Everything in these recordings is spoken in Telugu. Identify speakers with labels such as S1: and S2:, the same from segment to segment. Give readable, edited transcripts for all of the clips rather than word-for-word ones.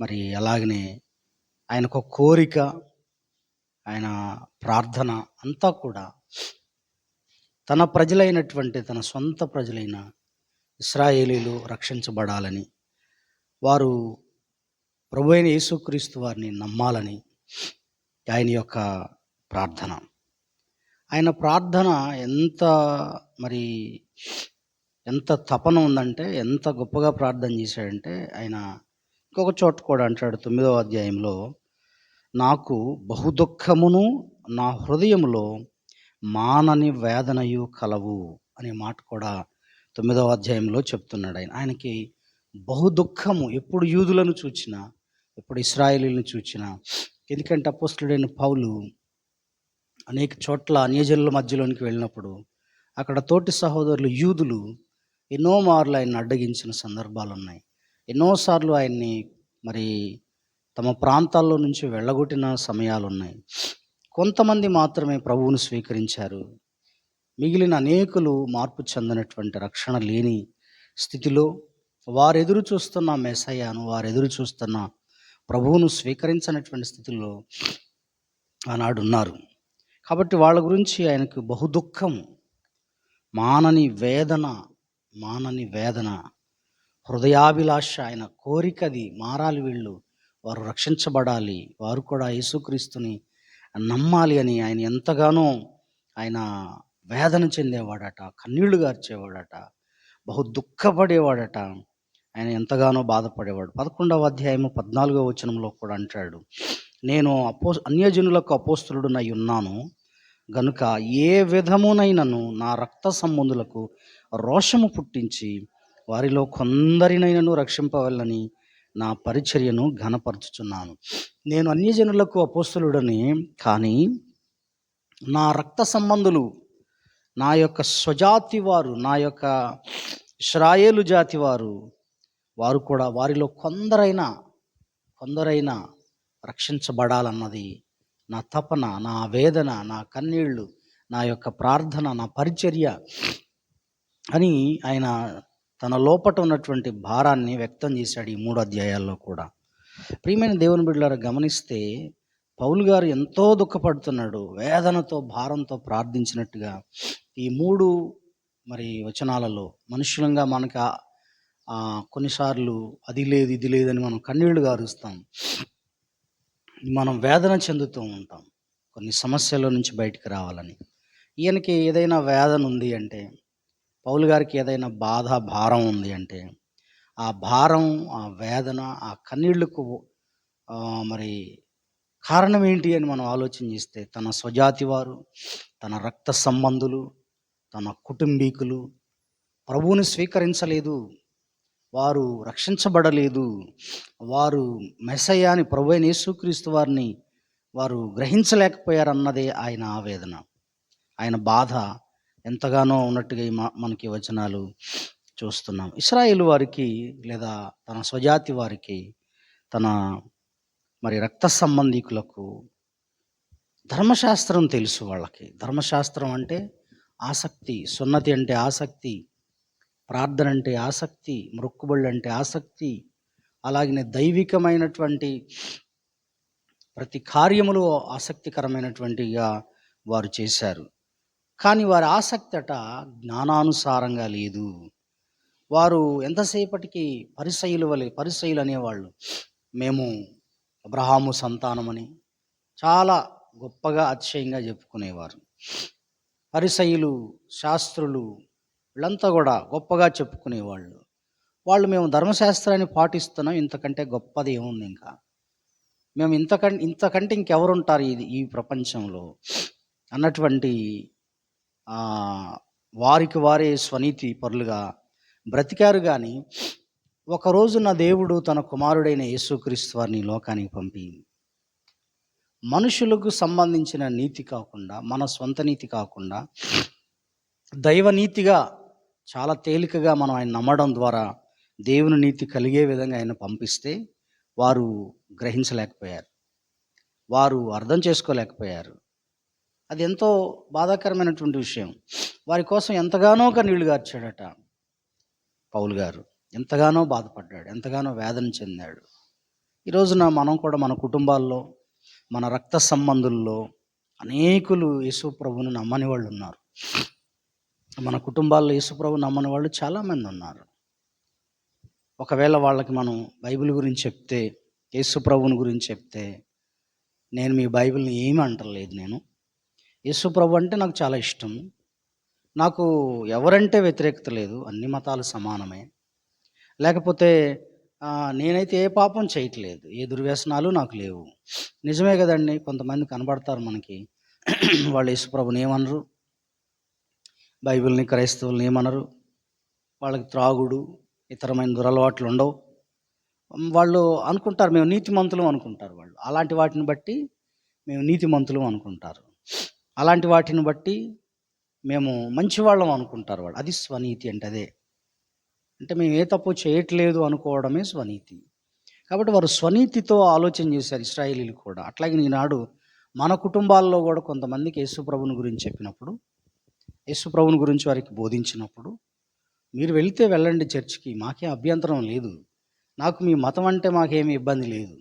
S1: మరి అలాగనే ఆయనకు కోరిక, ఆయన ప్రార్థన అంతా కూడా తన ప్రజలైనటువంటి తన సొంత ప్రజలైన ఇశ్రాయేలీలు రక్షించబడాలని, వారు ప్రభువైన యేసుక్రీస్తు వారిని నమ్మాలని ఆయన యొక్క ప్రార్థన. ఆయన ప్రార్థన ఎంత మరి ఎంత తపన ఉందంటే, ఎంత గొప్పగా ప్రార్థన చేశాడంటే, ఆయన ఇంకొక చోట కూడా అంటాడు 9వ అధ్యాయంలో, నాకు బహుదుఃఖమును నా హృదయములో మానని వేదనయు కలవు అనే మాట కూడా 9వ అధ్యాయంలో చెప్తున్నాడు. ఆయనకి బహుదుఃఖము ఎప్పుడు యూదులను చూచినా, ఎప్పుడు ఇశ్రాయేలీలను చూచినా. ఎందుకంటే అపోస్తలుడైన పౌలు అనేక చోట్ల అన్యజనుల మధ్యలోనికి వెళ్ళినప్పుడు అక్కడ తోటి సహోదరులు యూదులు ఎన్నో మార్లు ఆయన్ని అడ్డగించిన సందర్భాలు ఉన్నాయి. ఎన్నోసార్లు ఆయన్ని మరి తమ ప్రాంతాల్లో నుంచి వెళ్ళగొట్టిన సమయాలు ఉన్నాయి. కొంతమంది మాత్రమే ప్రభువును స్వీకరించారు. మిగిలిన అనేకులు మార్పు చెందినటువంటి రక్షణ లేని స్థితిలో వారు ఎదురు చూస్తున్న మెస్సయ్యను, వారు ఎదురు చూస్తున్న ప్రభువును స్వీకరించినటువంటి స్థితిలో ఆనాడు ఉన్నారు. కాబట్టి వాళ్ళ గురించి ఆయనకు బహుదుఃఖం, మానని వేదన, హృదయాభిలాష, ఆయన కోరికది మారాలి, వారు రక్షించబడాలి, వారు కూడా యేసుక్రీస్తుని నమ్మాలి అని ఆయన ఎంతగానో ఆయన వేదన చెందేవాడట, కన్నీళ్లు గార్చేవాడట, బహు దుఃఖపడేవాడట, ఆయన ఎంతగానో బాధపడేవాడు. 11వ అధ్యాయము 14వ వచనంలో కూడా అంటాడు, నేను అన్యజనులకు అపోస్తలుడనై ఉన్నాను గనుక ఏ విధమునైనను నా రక్త సంబంధులకు రోషము పుట్టించి వారిలో కొందరినైనను రక్షింపవలని నా పరిచర్యను ఘనపరచుచున్నాను. నేను అన్యజనులకు అపోస్తలుడని, కానీ నా రక్త సంబంధులు, నా యొక్క స్వజాతి వారు, నా యొక్క ఇశ్రాయేలు జాతి వారు కూడా వారిలో కొందరైనా రక్షించబడాలన్నది నా తపన, నా వేదన, నా కన్నీళ్ళు, నా యొక్క ప్రార్థన, నా పరిచర్య అని ఆయన తన లోపట ఉన్నటువంటి భారాన్ని వ్యక్తం చేశాడు ఈ 3 అధ్యాయాల్లో కూడా. ప్రియమైన దేవుని బిడ్డలారా, గమనిస్తే పౌలు గారు ఎంతో దుఃఖపడుతున్నాడు, వేదనతో భారంతో ప్రార్థించినట్టుగా ఈ 3 మరి వచనాలలో మనుషులంగా మనకు కొన్నిసార్లు అది లేదు ఇది లేదని మనం కన్నీళ్లు గారుస్తాం, మనం వేదన చెందుతూ ఉంటాం కొన్ని సమస్యల నుంచి బయటికి రావాలని. ఈయనకి ఏదైనా వేదన ఉంది అంటే, పౌలు గారికి ఏదైనా బాధ, భారం ఉంది అంటే, ఆ భారం, ఆ వేదన, ఆ కన్నీళ్లకు మరి కారణం ఏంటి అని మనం ఆలోచన చేస్తే, తన స్వజాతి వారు, తన రక్త సంబంధులు, తన కుటుంబీకులు ప్రభువుని స్వీకరించలేదు, వారు రక్షించబడలేదు, వారు మెస్సయ్యాని, ప్రభువైన యేసుక్రీస్తు వారిని వారు గ్రహించలేకపోయారన్నదే ఆయన ఆవేదన, ఆయన బాధ ఎంతగానో ఉన్నట్టుగా మనకి వచనాలు చూస్తున్నాం. ఇశ్రాయేలు వారికి లేదా తన స్వజాతి వారికి, తన మరి రక్త సంబంధీకులకు ధర్మశాస్త్రం తెలుసు. వాళ్ళకి ధర్మశాస్త్రం అంటే ఆసక్తి, సున్నతి అంటే ఆసక్తి, ప్రార్థన అంటే ఆసక్తి, మొక్కుబళ్ళు అంటే ఆసక్తి, అలాగనే దైవికమైనటువంటి ప్రతి కార్యములో ఆసక్తికరమైనటువంటిగా వారు చేశారు. కానీ వారి ఆసక్తి జ్ఞానానుసారంగా లేదు. వారు ఎంతసేపటికి పరిసయ్యులు అనేవాళ్ళు, మేము అబ్రహాము సంతానమని చాలా గొప్పగా అతిశయంగా చెప్పుకునేవారు. పరిసయ్యులు, శాస్త్రులు వీళ్ళంతా కూడా గొప్పగా చెప్పుకునేవాళ్ళు. వాళ్ళు మేము ధర్మశాస్త్రాన్ని పాటిస్తున్నాం, ఇంతకంటే గొప్పది ఏముంది, ఇంకా మేము ఇంతకంటే ఇంకెవరుంటారు ఈ ప్రపంచంలో అన్నటువంటి వారికి వారే స్వనీతి పరులుగా బ్రతికారు. కానీ ఒకరోజు నా దేవుడు తన కుమారుడైన యేసుక్రీస్తు వారిని లోకానికి పంపి, మనుషులకు సంబంధించిన నీతి కాకుండా, మన సొంత నీతి కాకుండా దైవనీతిగా చాలా తేలికగా మనం ఆయన నమ్మడం ద్వారా దేవుని నీతి కలిగే విధంగా ఆయన పంపిస్తే వారు గ్రహించలేకపోయారు, వారు అర్థం చేసుకోలేకపోయారు. అది ఎంతో బాధాకరమైనటువంటి విషయం. వారి కోసం ఎంతగానో కన్నీళ్లు గార్చాడట పౌలు గారు, ఎంతగానో బాధపడ్డాడు, ఎంతగానో వేదన చెందాడు. ఈ రోజున మనం కూడా మన కుటుంబాల్లో, మన రక్త సంబంధుల్లో అనేకులు యేసు ప్రభువుని నమ్మని వాళ్ళు ఉన్నారు. మన కుటుంబాల్లో యేసు ప్రభువుని నమ్మని వాళ్ళు చాలామంది ఉన్నారు. ఒకవేళ వాళ్ళకి మనం బైబిల్ గురించి చెప్తే, యేసు ప్రభువుని గురించి చెప్తే, నేను మీ బైబిల్‌ని ఏమి అంటలేదు నేను. యేసు ప్రభు అంటే నాకు చాలా ఇష్టం. నాకు ఎవరంటే వ్యతిరేకత లేదు. అన్ని మతాలు సమానమే. లేకపోతే నేనైతే ఏ పాపం చేయట్లేదు. ఏ దుర్వ్యసనాలు నాకు లేవు. నిజమే గదండీ! కొంతమంది కనబడతారు మనకి. వాళ్ళు యేసుప్రభుని ఏమనరు. బైబిల్‌ని, క్రైస్తవుల్ని ఏమనరు. వాళ్ళకి త్రాగుడు, ఇతరమైన దురలవాట్లు ఉండవు. వాళ్ళు అనుకుంటారు మేము నీతిమంతులం అనుకుంటారు వాళ్ళు. అలాంటి వాటిని బట్టి మేము నీతిమంతులం అనుకుంటారు. అలాంటి వాటిని బట్టి మేము మంచివాళ్ళం అనుకుంటారు వాళ్ళు. అది స్వనీతి అంటే అదే. అంటే మేము ఏ తప్పు చేయట్లేదు అనుకోవడమే స్వనీతి. కాబట్టి వారు స్వనీతితో ఆలోచన చేశారు ఇశ్రాయేలీయులు కూడా. అట్లాగే ఈనాడు మన కుటుంబాల్లో కూడా కొంతమందికి యేసుప్రభుని గురించి చెప్పినప్పుడు, యేసుప్రభుని గురించి వారికి బోధించినప్పుడు, మీరు వెళ్తే వెళ్ళండి చర్చికి, మాకేం అభ్యంతరం లేదు. నాకు మీ మతం అంటే మాకేమి ఇబ్బంది లేదు.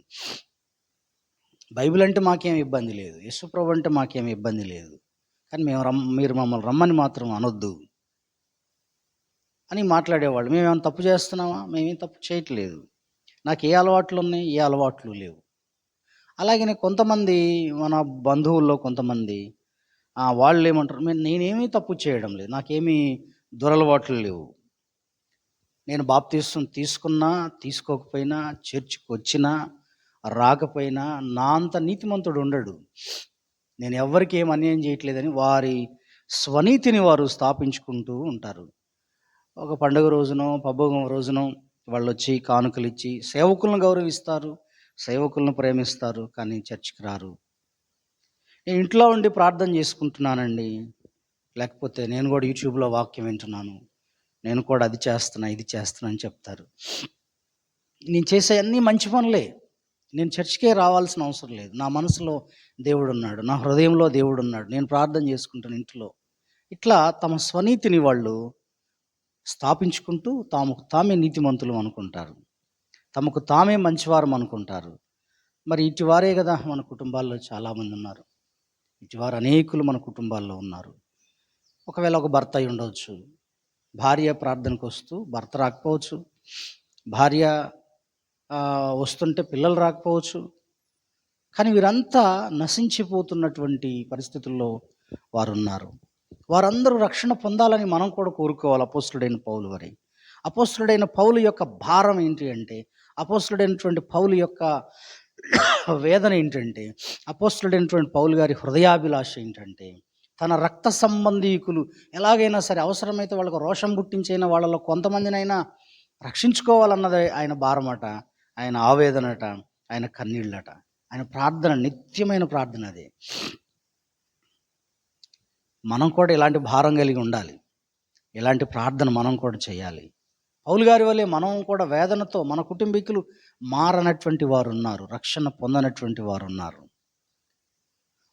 S1: బైబిల్ అంటే మాకేమి ఇబ్బంది లేదు. యేసుప్రభు అంటే మాకేమి ఇబ్బంది లేదు. కానీ మీరు మమ్మల్ని రమ్మని మాత్రం అనొద్దు అని మాట్లాడేవాళ్ళు. మేమేమైనా తప్పు చేస్తున్నామా? మేమేం తప్పు చేయట్లేదు. నాకు ఏ అలవాట్లు ఉన్నాయి? ఏ అలవాట్లు లేవు. అలాగనే కొంతమంది మన బంధువుల్లో కొంతమంది వాళ్ళేమంటారు, నేనేమీ తప్పు చేయడం లేదు. నాకేమీ దురలవాట్లు లేవు. నేను బాప్తీసం తీసుకున్నా, తీసుకోకపోయినా, చర్చికొచ్చినా, రాకపోయినా నా అంత నీతిమంతుడు ఉండడు. నేను ఎవ్వరికి ఏం అన్యాయం చేయట్లేదని వారి స్వనీతిని వారు స్థాపించుకుంటూ ఉంటారు. ఒక పండుగ రోజునో, పబ్బం రోజునో వాళ్ళొచ్చి కానుకలిచ్చి సేవకులను గౌరవిస్తారు, సేవకులను ప్రేమిస్తారు, కానీ చర్చికి రారు. నేను ఇంట్లో ఉండి ప్రార్థన చేసుకుంటున్నానండి. లేకపోతే నేను కూడా యూట్యూబ్‌లో వాక్యం వింటున్నాను. నేను కూడా అది చేస్తున్నా, ఇది చేస్తున్నా అని చెప్తారు. నేను చేసే అన్నీ మంచి పనులే. నేను చర్చికే రావాల్సిన అవసరం లేదు. నా మనసులో దేవుడున్నాడు. నా హృదయంలో దేవుడున్నాడు. నేను ప్రార్థన చేసుకుంటాను ఇంట్లో. ఇట్లా తమ స్వనీతిని వాళ్ళు స్థాపించుకుంటూ తాముకు తామే నీతిమంతులు అనుకుంటారు. తమకు తామే మంచివారం అనుకుంటారు. మరి ఇటివారే కదా మన కుటుంబాల్లో చాలామంది ఉన్నారు. ఇటివారు అనేకులు మన కుటుంబాల్లో ఉన్నారు. ఒకవేళ ఒక భర్త అయి ఉండవచ్చు. భార్య ప్రార్థనకు వస్తూ భర్త రాకపోవచ్చు. భార్య వస్తుంటే పిల్లలు రాకపోవచ్చు. కానీ వీరంతా నశించిపోతున్నటువంటి పరిస్థితుల్లో వారున్నారు. వారందరూ రక్షణ పొందాలని మనం కూడా కోరుకోవాలి. అపోస్తలుడైన పౌలు వారి. అపోస్తలుడైన పౌలు యొక్క భారం ఏంటి అంటే, అపోస్తలుడైనటువంటి పౌలు యొక్క వేదన ఏంటంటే, అపోస్తలుడైనటువంటి పౌలు గారి హృదయాభిలాష ఏంటంటే, తన రక్త సంబంధీకులు ఎలాగైనా సరే అవసరమైతే వాళ్ళకు రోషం పుట్టించైనా వాళ్ళలో కొంతమందినైనా రక్షించుకోవాలన్నది ఆయన భారమట, ఆయన ఆవేదనట, ఆయన కన్నీళ్ళట. ఆయన ప్రార్థన నిత్యమైన ప్రార్థన అదే. మనం కూడా ఇలాంటి భారం కలిగి ఉండాలి. ఇలాంటి ప్రార్థన మనం కూడా చేయాలి. పౌలు గారి వల్లే మనం కూడా వేదనతో మన కుటుంబీకులు మారనటువంటి వారు ఉన్నారు. రక్షణ పొందనటువంటి వారు ఉన్నారు.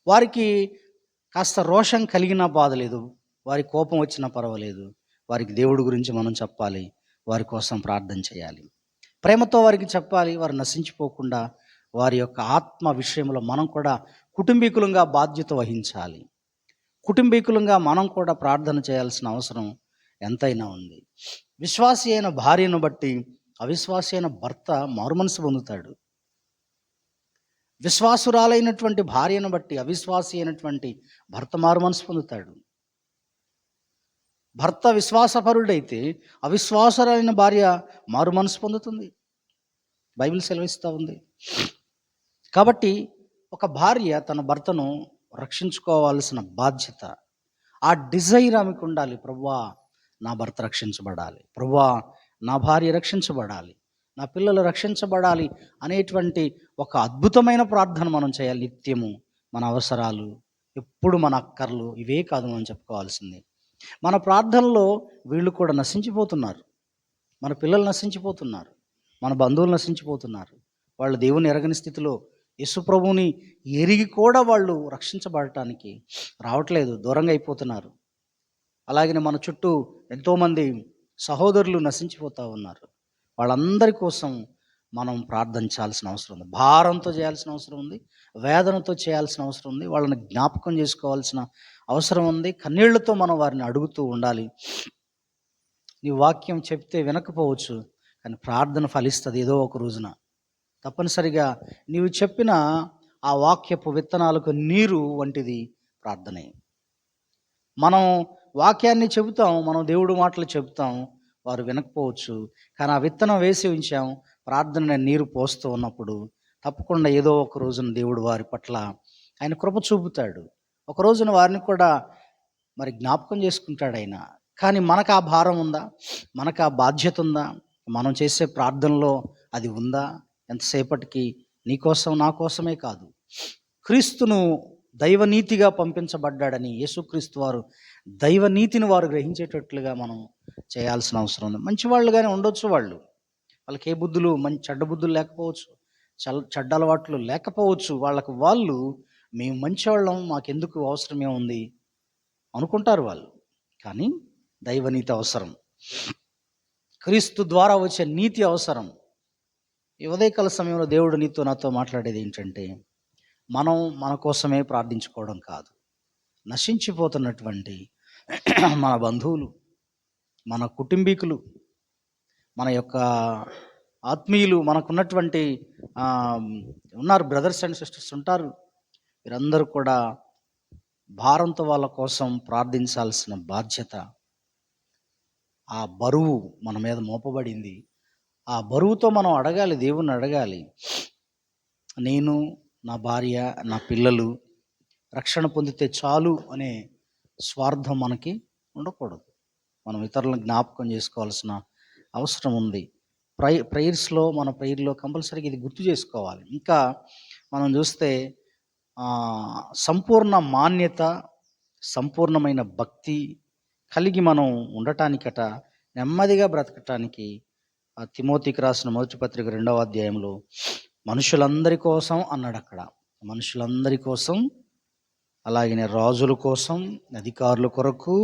S1: వారికి కాస్త రోషం కలిగినా బాధ లేదు. వారి కోపం వచ్చినా పర్వాలేదు. వారికి దేవుడి గురించి మనం చెప్పాలి. వారి కోసం ప్రార్థన చేయాలి. ప్రేమతో వారికి చెప్పాలి. వారు నశించిపోకుండా వారి యొక్క ఆత్మ విషయంలో మనం కూడా కుటుంబీకులంగా బాధ్యత వహించాలి. కుటుంబీకులంగా మనం కూడా ప్రార్థన చేయాల్సిన అవసరం ఎంతైనా ఉంది. విశ్వాసి అయిన భార్యను బట్టి అవిశ్వాసి అయిన భర్త మారుమనసు పొందుతాడు. విశ్వాసురాలైనటువంటి భార్యను బట్టి అవిశ్వాసి అయినటువంటి భర్త మారుమనసు పొందుతాడు. భర్త విశ్వాసపరుడైతే అవిశ్వాసురాలైన భార్య మారుమనసు పొందుతుంది. బైబిల్ సెలవిస్తూ ఉంది. కాబట్టి ఒక భార్య తన భర్తను రక్షించుకోవాల్సిన బాధ్యత, ఆ డిజైర్ ఆమెకు ఉండాలి. ప్రభువా నా భర్త రక్షించబడాలి, ప్రభువా నా భార్య రక్షించబడాలి, నా పిల్లలు రక్షించబడాలి అనేటువంటి ఒక అద్భుతమైన ప్రార్థన మనం చేయాలి నిత్యము. మన అవసరాలు, ఎప్పుడు మన అక్కర్లు ఇవే కాదు మనం చెప్పుకోవాల్సింది. మన ప్రార్థనలో వీళ్ళు కూడా నశించిపోతున్నారు. మన పిల్లలు నశించిపోతున్నారు, మన బంధువులు నశించిపోతున్నారు. వాళ్ళు దేవుని ఎరగని స్థితిలో యేసుప్రభుని ఎరిగి కూడా వాళ్ళు రక్షించబడటానికి రావట్లేదు, దూరంగా అయిపోతున్నారు. అలాగనే మన చుట్టూ ఎంతోమంది సహోదరులు నశించిపోతూ ఉన్నారు. వాళ్ళందరి కోసం మనం ప్రార్థించాల్సిన అవసరం ఉంది. భారంతో చేయాల్సిన అవసరం ఉంది. వేదనతో చేయాల్సిన అవసరం ఉంది. వాళ్ళని జ్ఞాపకం చేసుకోవాల్సిన అవసరం ఉంది. కన్నీళ్లతో మనం వారిని అడుగుతూ ఉండాలి. నీ వాక్యం చెప్తే వినకపోవచ్చు, కానీ ప్రార్థన ఫలిస్తుంది ఏదో ఒక రోజున. తప్పనిసరిగా నీవు చెప్పిన ఆ వాక్యపు విత్తనాలకు నీరు వంటిది ప్రార్థనే. మనం వాక్యాన్ని చెబుతాం, మనం దేవుడి మాటలు చెబుతాం, వారు వినకపోవచ్చు. కానీ ఆ విత్తనం వేసి ఉంచాం, ప్రార్థన నీరు పోస్తూ ఉన్నప్పుడు తప్పకుండా ఏదో ఒక రోజున దేవుడు వారి పట్ల ఆయన కృప చూపుతాడు. ఒక రోజున వారిని కూడా మరి జ్ఞాపకం చేసుకుంటాడు ఆయన. కానీ మనకు ఆ భారం ఉందా? మనకు ఆ బాధ్యత ఉందా? మనం చేసే ప్రార్థనలో అది ఉందా? ఎంతసేపటికి నీ కోసం నా కోసమే కాదు, క్రీస్తును దైవనీతిగా పంపించబడ్డాడని యేసుక్రీస్తు వారు దైవనీతిని వారు గ్రహించేటట్లుగా మనం చేయాల్సిన అవసరం ఉంది. మంచివాళ్ళుగానే ఉండొచ్చు, వాళ్ళకి ఏ బుద్ధులు చెడ్డ బుద్ధులు లేకపోవచ్చు, చెడ్డ అలవాట్లు లేకపోవచ్చు. వాళ్ళు మేము మంచివాళ్ళం, మాకెందుకు అవసరమే ఉంది అనుకుంటారు వాళ్ళు. కానీ దైవనీతి అవసరం, క్రీస్తు ద్వారా వచ్చే నీతి అవసరం. ఈ ఉదయకాల సమయంలో దేవుడు నీతో నాతో మాట్లాడేది ఏంటంటే, మనం మన కోసమే ప్రార్థించుకోవడం కాదు, నశించిపోతున్నటువంటి మన బంధువులు, మన కుటుంబీకులు, మన యొక్క ఆత్మీయులు, మనకున్నటువంటి ఉన్నారు, బ్రదర్స్ అండ్ సిస్టర్స్ ఉంటారు. వీరందరూ కూడా భారంతో వాళ్ళ కోసం ప్రార్థించాల్సిన బాధ్యత, ఆ బరువు మన మీద మోపబడింది. ఆ బరువుతో మనం అడగాలి, దేవుణ్ణి అడగాలి. నేను, నా భార్య, నా పిల్లలు రక్షణ పొందితే చాలు అనే స్వార్థం మనకి ఉండకూడదు. మనం ఇతరులను జ్ఞాపకం చేసుకోవాల్సిన అవసరం ఉంది. ప్రేయర్స్లో మన ప్రేయర్లో కంపల్సరీగా ఇది గుర్తు చేసుకోవాలి. ఇంకా మనం చూస్తే సంపూర్ణ మాన్యత, సంపూర్ణమైన భక్తి కలిగి మనం ఉండటానికట, నెమ్మదిగా బ్రతకటానికి తిమోతికి రాసిన మొదటి పత్రిక 2వ అధ్యాయంలో మనుషులందరి కోసం అన్నాడు. అక్కడ మనుషులందరి కోసం, అలాగనే రాజుల కోసం, అధికారుల కొరకు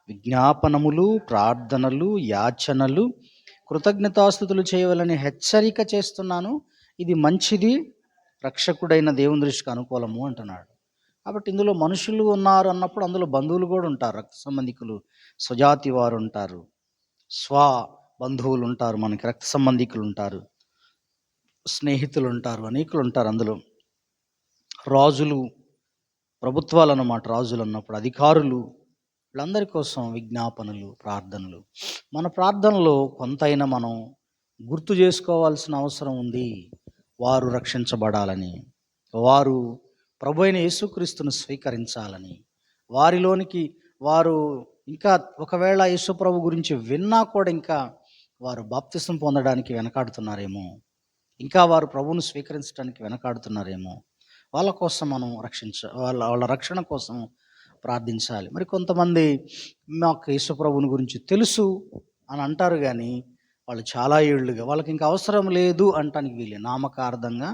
S1: విజ్ఞాపనములు, ప్రార్థనలు, యాచనలు, కృతజ్ఞతాస్తుతులు చేయవలని హెచ్చరిక చేస్తున్నాను. ఇది మంచిది, రక్షకుడైన దేవుని దృష్టికి అనుకూలము అంటున్నాడు. కాబట్టి ఇందులో మనుషులు ఉన్నారు అన్నప్పుడు అందులో బంధువులు కూడా ఉంటారు, రక్త సంబంధికులు, స్వజాతి వారు ఉంటారు, స్వ బంధువులు ఉంటారు, మనకి రక్త సంబంధికులు ఉంటారు, స్నేహితులు ఉంటారు, అనేకులు ఉంటారు. అందులో రాజులు, ప్రభుత్వాలు అన్నమాట. రాజులు అన్నప్పుడు అధికారులు, వీళ్ళందరి కోసం విజ్ఞాపనలు, ప్రార్థనలు. మన ప్రార్థనలో కొంతైనా మనం గుర్తు చేసుకోవాల్సిన అవసరం ఉంది. వారు రక్షించబడాలని, వారు ప్రభు అయిన యేసుక్రీస్తును స్వీకరించాలని, వారిలోనికి వారు ఇంకా ఒకవేళ యేసు ప్రభు గురించి విన్నా కూడా ఇంకా వారు బాప్తిసం పొందడానికి వెనకాడుతున్నారేమో, ఇంకా వారు ప్రభువును స్వీకరించడానికి వెనకాడుతున్నారేమో, వాళ్ళ కోసం మనం వాళ్ళ రక్షణ కోసం ప్రార్థించాలి. మరి కొంతమంది మాకు యేసు ప్రభువుని గురించి తెలుసు అని అంటారు, కానీ వాళ్ళు చాలా ఏళ్ళుగా వాళ్ళకి ఇంకా అవసరం లేదు అంటానికి వీలే, నామకార్థంగా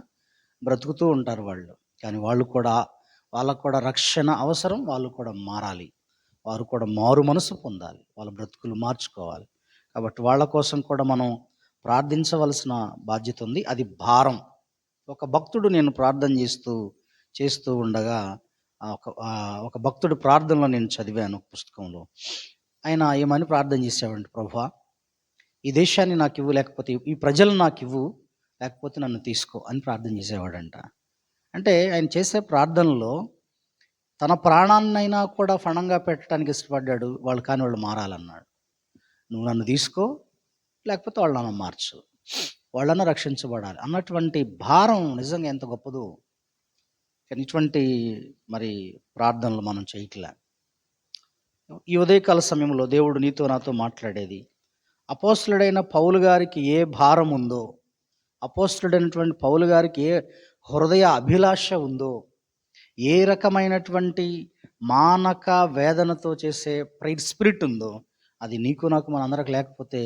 S1: బ్రతుకుతూ ఉంటారు వాళ్ళు. కానీ వాళ్ళకు కూడా రక్షణ అవసరం, వాళ్ళు కూడా మారాలి, వారు కూడా మారు మనసు పొందాలి, వాళ్ళ బ్రతుకులు మార్చుకోవాలి. కాబట్టి వాళ్ళ కోసం కూడా మనం ప్రార్థించవలసిన బాధ్యత ఉంది. అది భారం. ఒక భక్తుడు, నేను ప్రార్థన చేస్తూ ఉండగా ఒక భక్తుడి ప్రార్థనలో నేను చదివాను పుస్తకంలో. ఆయన ఏమని ప్రార్థన చేసేవాడు, ప్రభువా ఈ దేశాన్ని నాకు ఇవ్వు, లేకపోతే ఈ ప్రజలు నాకు ఇవ్వు, లేకపోతే నన్ను తీసుకో అని ప్రార్థన చేసేవాడంట. అంటే ఆయన చేసే ప్రార్థనలో తన ప్రాణాన్నైనా కూడా ఫణంగా పెట్టడానికి ఇష్టపడ్డాడు. వాళ్ళు మారాలన్నాడు. నువ్వు నన్ను తీసుకో, లేకపోతే వాళ్ళు నన్ను మార్చు, వాళ్ళన్నా రక్షించబడాలి అన్నటువంటి భారం నిజంగా ఎంత గొప్పదో. కానీ ఇటువంటి మరి ప్రార్థనలు మనం చేయట్లే. ఈ ఉదయకాల సమయంలో దేవుడు నీతో నాతో మాట్లాడేది, అపోస్తలుడైన పౌలు గారికి ఏ భారం ఉందో, అపోస్తలుడైనటువంటి పౌలు గారికి ఏ హృదయ అభిలాష ఉందో, ఏ రకమైనటువంటి మానక వేదనతో చేసే ప్రైర్ స్పిరిట్ ఉందో, అది నీకు నాకు మనందరికి లేకపోతే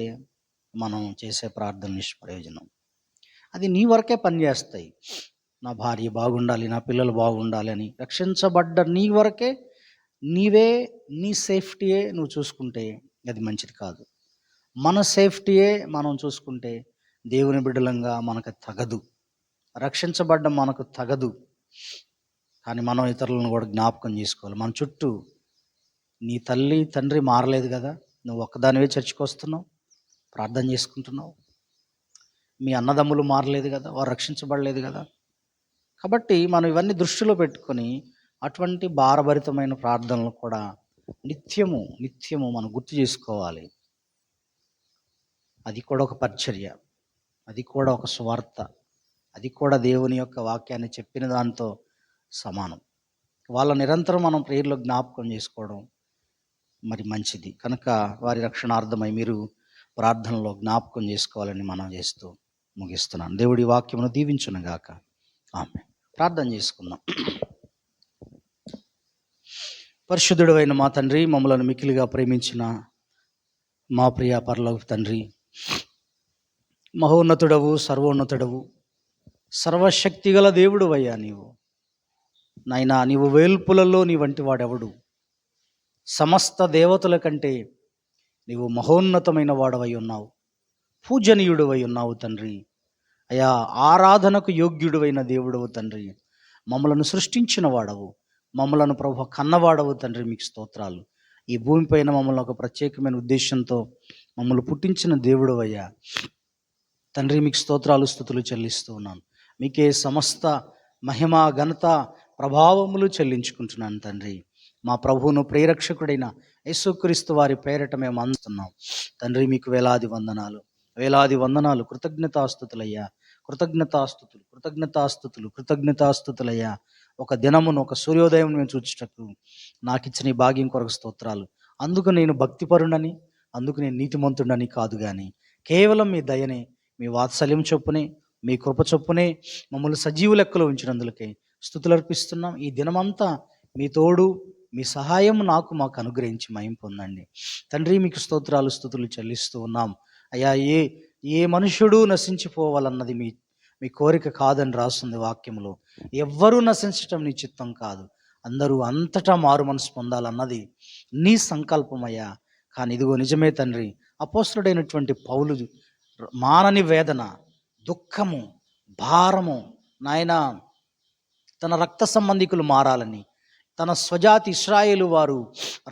S1: మనం చేసే ప్రార్థన నిష్ప్రయోజనం. అది నీ వరకే పనిచేస్తాయి. నా భార్య బాగుండాలి, నా పిల్లలు బాగుండాలి అని రక్షించబడ్డ నీ వరకే, నీ సేఫ్టీయే నువ్వు చూసుకుంటే అది మంచిది కాదు. మన సేఫ్టీయే మనం చూసుకుంటే దేవుని బిడ్డలంగా మనకు తగదు, రక్షించబడ్డం మనకు తగదు. కానీ మనం ఇతరులను కూడా జ్ఞాపకం చేసుకోవాలి. మన చుట్టూ నీ తల్లి తండ్రి మారలేదు కదా, నువ్వు ఒక్కదానివే చర్చికి వస్తున్నావు, ప్రార్థన చేసుకుంటున్నావు. మీ అన్నదమ్ములు మారలేదు కదా, వారు రక్షించబడలేదు కదా. కాబట్టి మనం ఇవన్నీ దృష్టిలో పెట్టుకొని అటువంటి భారభరితమైన ప్రార్థనలు కూడా నిత్యము నిత్యము మనం గుర్తు చేసుకోవాలి. అది కూడా ఒక పరిచర్య, అది కూడా ఒక సువార్త, అది కూడా దేవుని యొక్క వాక్యాన్ని చెప్పిన దాంతో సమానం. వాళ్ళ నిరంతరం మనం ప్రేయర్లో జ్ఞాపకం చేసుకోవడం మరి మంచిది. కనుక వారి రక్షణార్థమై మీరు ప్రార్థనలో జ్ఞాపకం చేసుకోవాలని మనం చేస్తూ ముగిస్తున్నాను. దేవుడి వాక్యమును దీవించునుగాక. ఆమె ప్రార్థన చేసుకుందాం. పరిశుద్ధుడు అయిన మా తండ్రి, మమ్మలను మిక్కిలిగా ప్రేమించిన మా ప్రియ పరలోక తండ్రి, మహోన్నతుడవు, సర్వోన్నతుడవు, సర్వశక్తిగల దేవుడు అయ్యా నీవు. నాయనా, నీవు వేల్పులలో నీ వంటి వాడెవడు? సమస్త దేవతల కంటే నీవు మహోన్నతమైన వాడవై ఉన్నావు, పూజనీయుడువై ఉన్నావు తండ్రి. అయా, ఆరాధనకు యోగ్యుడువైన దేవుడవు తండ్రి. మమ్మలను సృష్టించిన వాడవు, మమ్మలను ప్రభు కన్నవాడవు తండ్రి. మీకు స్తోత్రాలు. ఈ భూమిపైన మమ్మల్ని ఒక ప్రత్యేకమైన ఉద్దేశంతో మమ్మల్ని పుట్టించిన దేవుడు అయ్యా తండ్రి. మీకు స్తోత్రాలు, స్తుతులు చెల్లిస్తూ ఉన్నాను. మీకే సమస్త మహిమ, ఘనత, ప్రభావములు చెల్లించుకుంటున్నాను తండ్రి. మా ప్రభువును ప్రేరక్షకుడైన యేసుక్రీస్తు వారి పేరట మేము అందుతున్నాం తండ్రి. మీకు వేలాది వందనాలు, వేలాది వందనాలు. కృతజ్ఞతాస్తుతులయ్యా, కృతజ్ఞతాస్తుతులు, కృతజ్ఞతాస్తుతులు, కృతజ్ఞతాస్తుతులయ్యా. ఒక దినమును, ఒక సూర్యోదయం మేము చూచుటకు నాకు ఇచ్చిన ఈ భాగ్యం కొరకు స్తోత్రాలు. అందుకు నేను భక్తిపరుడని, అందుకు నేను నీతిమంతుడని కాదు, కానీ కేవలం మీ దయనే, మీ వాత్సల్యం చొప్పునే, మీ కృప చొప్పునే మమ్మల్ని సజీవ లెక్కలో ఉంచినందులకే స్తుతులు అర్పిస్తున్నాం. ఈ దినమంతా మీ తోడు, మీ సహాయం మాకు అనుగ్రహించి మహిమ పొందండి తండ్రి. మీకు స్తోత్రాలు, స్తుతులు చెల్లిస్తూ ఉన్నాం అయ్యా. ఏ మనుష్యుడు నశించిపోవాలన్నది మీ కోరిక కాదని రాస్తుంది వాక్యంలో. ఎవ్వరూ నశించటం నీ చిత్తం కాదు, అందరూ అంతటా మారు మనసు పొందాలన్నది నీ సంకల్పం అయ్యా. కానీ ఇదిగో నిజమే తండ్రి, అపోస్తలుడైనటువంటి పౌలు మానని వేదన, దుఃఖము, భారము నాయనా, తన రక్త సంబంధికులు మారాలని, తన స్వజాతి ఇశ్రాయేలు వారు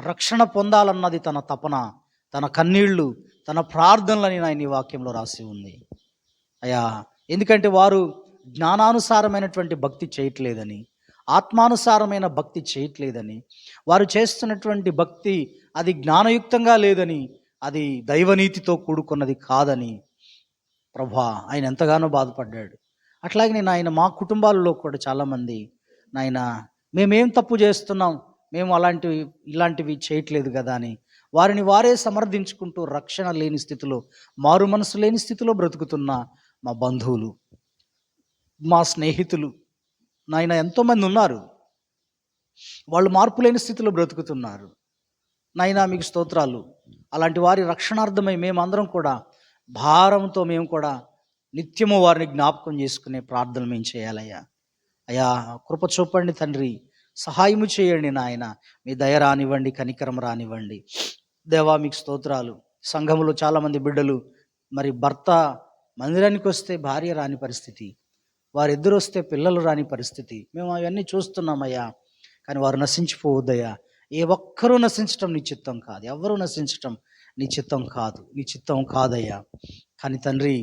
S1: రక్షణ పొందాలన్నది తన తపన, తన కన్నీళ్లు, తన ప్రార్థనలని నాయన ఈ వాక్యంలో రాసి ఉంది అయ్యా. ఎందుకంటే వారు జ్ఞానానుసారమైనటువంటి భక్తి చేయట్లేదని, ఆత్మానుసారమైన భక్తి చేయట్లేదని, వారు చేస్తున్నటువంటి భక్తి అది జ్ఞానయుక్తంగా లేదని, అది దైవనీతితో కూడుకున్నది కాదని ప్రభా ఆయన ఎంతగానో బాధపడ్డాడు. అట్లాగే నేను ఆయన మా కుటుంబాలలో కూడా చాలామంది నాయన మేమేం తప్పు చేస్తున్నాం, మేము ఇలాంటివి చేయట్లేదు కదా అని వారిని వారే సమర్థించుకుంటూ రక్షణ లేని స్థితిలో, మారు మనసు లేని స్థితిలో బ్రతుకుతున్న మా బంధువులు, మా స్నేహితులు నాయన ఎంతోమంది ఉన్నారు. వాళ్ళు మార్పు లేని స్థితిలో బ్రతుకుతున్నారు నాయనా. మీకు స్తోత్రాలు. అలాంటి వారి రక్షణార్థమై మేమందరం కూడా భారంతో మేము కూడా నిత్యము వారిని జ్ఞాపకం చేసుకునే ప్రార్థనలు మేము చేయాలయ్యా. అయ్యా, కృప చూపండి తండ్రి, సహాయము చేయండి నాయన. మీ దయ రానివ్వండి, కనికరం రానివ్వండి దేవా. మీకు స్తోత్రాలు. సంఘములో చాలామంది బిడ్డలు మరి భర్త మందిరానికి వస్తే భార్య రాని పరిస్థితి, వారిద్దరు వస్తే పిల్లలు రాని పరిస్థితి, మేము అవన్నీ చూస్తున్నామయ్యా. కానీ వారు నశించిపోవద్దయ్యా. ఏ ఒక్కరూ నశించటం నీ చిత్తం కాదు, ఎవరూ నశించటం నీ చిత్తం కాదు, నీ చిత్తం కాదయ్యా. కానీ తండ్రి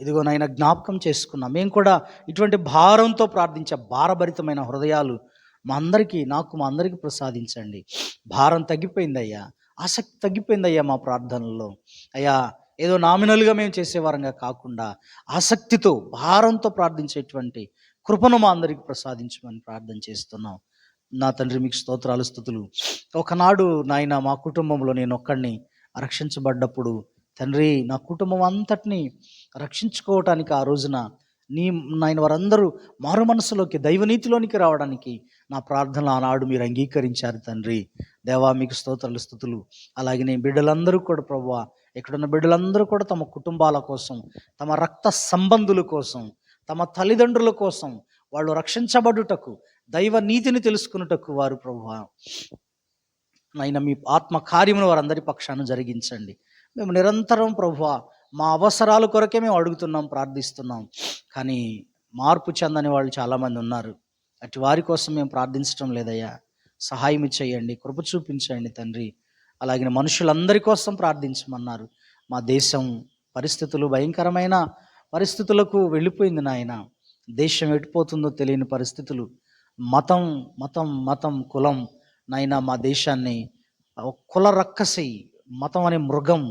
S1: ఇదిగో నాయన జ్ఞాపకం చేసుకున్నాం. మేము కూడా ఇటువంటి భారంతో ప్రార్థించే భారభరితమైన హృదయాలు మా అందరికీ ప్రసాదించండి. భారం తగ్గిపోయిందయ్యా, ఆసక్తి తగ్గిపోయిందయ్యా మా ప్రార్థనల్లో అయ్యా. ఏదో నామినల్గా మేము చేసేవారంగా కాకుండా ఆసక్తితో, భారంతో ప్రార్థించేటువంటి కృపను మా అందరికీ ప్రసాదించమని ప్రార్థన చేస్తున్నాం నా తండ్రి. మీకు స్తోత్రాలు, స్తుతులు. ఒకనాడు నాయన మా కుటుంబంలో నేను ఒక్కడిని రక్షించబడ్డప్పుడు తండ్రి, నా కుటుంబం అంతటిని రక్షించుకోవటానికి ఆ రోజున నాయన వారందరూ మారు మనసులోకి, దైవనీతిలోనికి రావడానికి నా ప్రార్థనలు ఆనాడు మీరు అంగీకరించారు తండ్రి. దేవా మీకు స్తోత్రాలు, స్తుతులు. అలాగే నేను బిడ్డలందరూ కూడా ప్రభువా, ఇక్కడున్న బిడ్డలందరూ కూడా తమ కుటుంబాల కోసం, తమ రక్త సంబంధుల కోసం, తమ తల్లిదండ్రుల కోసం వాళ్ళు రక్షించబడుటకు, దైవ నీతిని తెలుసుకున్నటకు వారు ప్రభువా నాయన మీ ఆత్మ కార్యమును వారందరి పక్షాన జరిగించండి. మేము నిరంతరం ప్రభువా మా అవసరాల కొరకే మేము అడుగుతున్నాం, ప్రార్థిస్తున్నాం. కానీ మార్పు చెందని వాళ్ళు చాలామంది ఉన్నారు. అటు వారి కోసం మేము ప్రార్థించటం లేదయ్యా. సహాయం చేయండి, కృప చూపించండి తండ్రి. అలాగే మనుషులందరి కోసం ప్రార్థించమన్నారు. మా దేశం పరిస్థితులు భయంకరమైన పరిస్థితులకు వెళ్ళిపోయింది నాయన. దేశం ఎటుపోతుందో తెలియని పరిస్థితులు. మతం మతం మతం కులం నాయన మా దేశాన్ని కుల రక్కసి, మతం అనే మృగం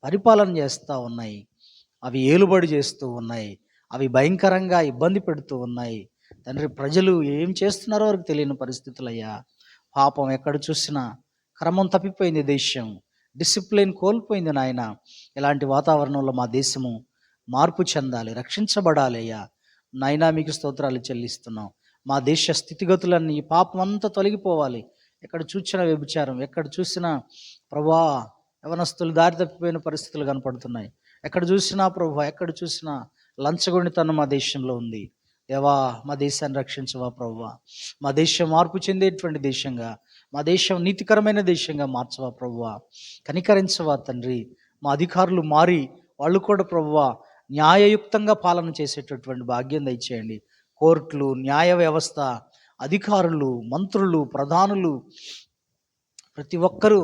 S1: పరిపాలన చేస్తూ ఉన్నాయి. అవి ఏలుబడి చేస్తూ ఉన్నాయి. అవి భయంకరంగా ఇబ్బంది పెడుతూ ఉన్నాయి. తండ్రి, ప్రజలు ఏం చేస్తున్నారో వారికి తెలియని పరిస్థితులయ్యా. పాపం ఎక్కడ చూసినా క్రమం తప్పిపోయింది దేశం. డిసిప్లిన్ కోల్పోయింది నాయన. ఇలాంటి వాతావరణంలో మా దేశము మార్పు చెందాలి, రక్షించబడాలి అయ్యా. నాయనా మీకు స్తోత్రాలు చెల్లిస్తున్నాం. మా దేశ స్థితిగతులన్నీ, ఈ పాపం అంతా తొలగిపోవాలి. ఎక్కడ చూసినా వ్యభిచారం, ఎక్కడ చూసినా ప్రభా యవనస్తులు దారి తప్పిపోయిన పరిస్థితులు కనపడుతున్నాయి. ఎక్కడ చూసినా ప్రభా, ఎక్కడ చూసినా లంచగొండితనం మా దేశంలో ఉంది. దేవా, మా దేశాన్ని రక్షించవా ప్రభువా. మా దేశం మార్పు చెందేటువంటి దేశంగా, మా దేశం నీతికరమైన దేశంగా మార్చవా ప్రభువా. కనికరించవా తండ్రి. మా అధికారులు మారి వాళ్ళు కూడా ప్రభువా న్యాయయుక్తంగా పాలన చేసేటటువంటి భాగ్యం దయచేయండి. కోర్టులు, న్యాయ వ్యవస్థ, అధికారులు, మంత్రులు, ప్రధానులు ప్రతి ఒక్కరూ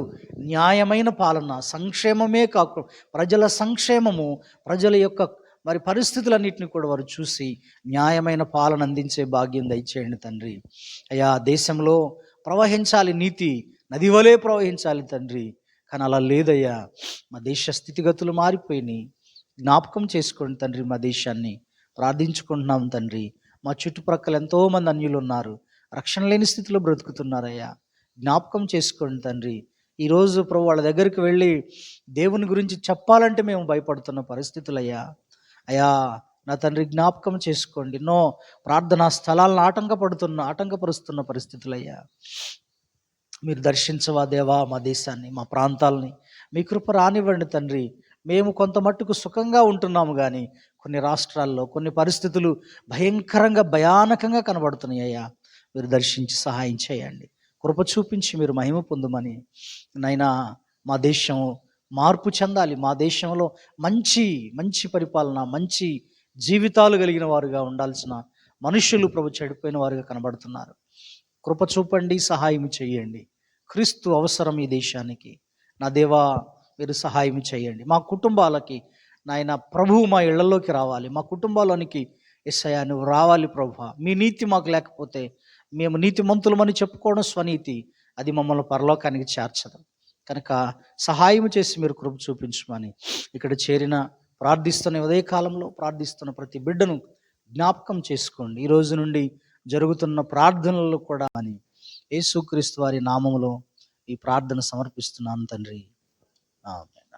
S1: న్యాయమైన పాలన, సంక్షేమమే కాకుండా ప్రజల సంక్షేమము, ప్రజల యొక్క మరి పరిస్థితులన్నింటినీ కూడా వారు చూసి న్యాయమైన పాలన అందించే భాగ్యం దయచేయండి తండ్రి. అయ్యా, దేశంలో ప్రవహించాలి నీతి, నది వలె ప్రవహించాలి తండ్రి. కానీ అలా లేదయ్యా. మా దేశ స్థితిగతులు మారిపోయినాయి. జ్ఞాపకం చేసుకోండి తండ్రి మా దేశాన్ని. ప్రార్థించుకుంటున్నాం తండ్రి. మా చుట్టుప్రక్కల ఎంతోమంది అన్యులు ఉన్నారు, రక్షణ లేని స్థితిలో బ్రతుకుతున్నారయ్యా. జ్ఞాపకం చేసుకోండి తండ్రి. ఈరోజు ప్రభు వాళ్ళ దగ్గరికి వెళ్ళి దేవుని గురించి చెప్పాలంటే మేము భయపడుతున్న పరిస్థితులయ్యా. అయ్యా నా తండ్రి, జ్ఞాపకం చేసుకోండి. ఎన్నో ప్రార్థనా స్థలాలను ఆటంకపరుస్తున్న పరిస్థితులయ్యా. మీరు దర్శించవా దేవా మా దేశాన్ని, మా ప్రాంతాలని. మీ కృప రానివ్వండి తండ్రి. మేము కొంత మట్టుకు సుఖంగా ఉంటున్నాము, కానీ కొన్ని రాష్ట్రాల్లో కొన్ని పరిస్థితులు భయంకరంగా భయానకంగా కనబడుతున్నాయి అయ్యా. మీరు దర్శించి సహాయం చేయండి, కృప చూపించి మీరు మహిమ పొందుమని. నైనా మా దేశం మార్పు చెందాలి. మా దేశంలో మంచి మంచి పరిపాలన, మంచి జీవితాలు కలిగిన వారుగా ఉండాల్సిన మనుషులు ప్రభు చెడిపోయిన వారుగా కనబడుతున్నారు. కృప చూపండి, సహాయం చేయండి. క్రీస్తు అవసరం ఈ దేశానికి. నా దేవా, మీరు సహాయం చేయండి. మా కుటుంబాలకి నాయన ప్రభువు మా ఇళ్లలోకి రావాలి. మా కుటుంబాలోనికి యేసయ్యా నువ్వు రావాలి ప్రభువా. మీ నీతి మాకు లేకపోతే మేము నీతిమంతులమని చెప్పుకోవడం స్వనీతి, అది మమ్మల్ని పరలోకానికి చేర్చదు. కనుక సహాయం చేసి మీరు కృప చూపించమని ఇక్కడ చేరిన ప్రార్థిస్తున్న ఉదయకాలంలో ప్రార్థిస్తున్న ప్రతి బిడ్డను జ్ఞాపకం చేసుకోండి. ఈ రోజు నుండి జరుగుతున్న ప్రార్థనలు కూడా అని యేసుక్రీస్తు వారి నామములో ఈ ప్రార్థన సమర్పిస్తున్నాను తండ్రి. ఆమేన్.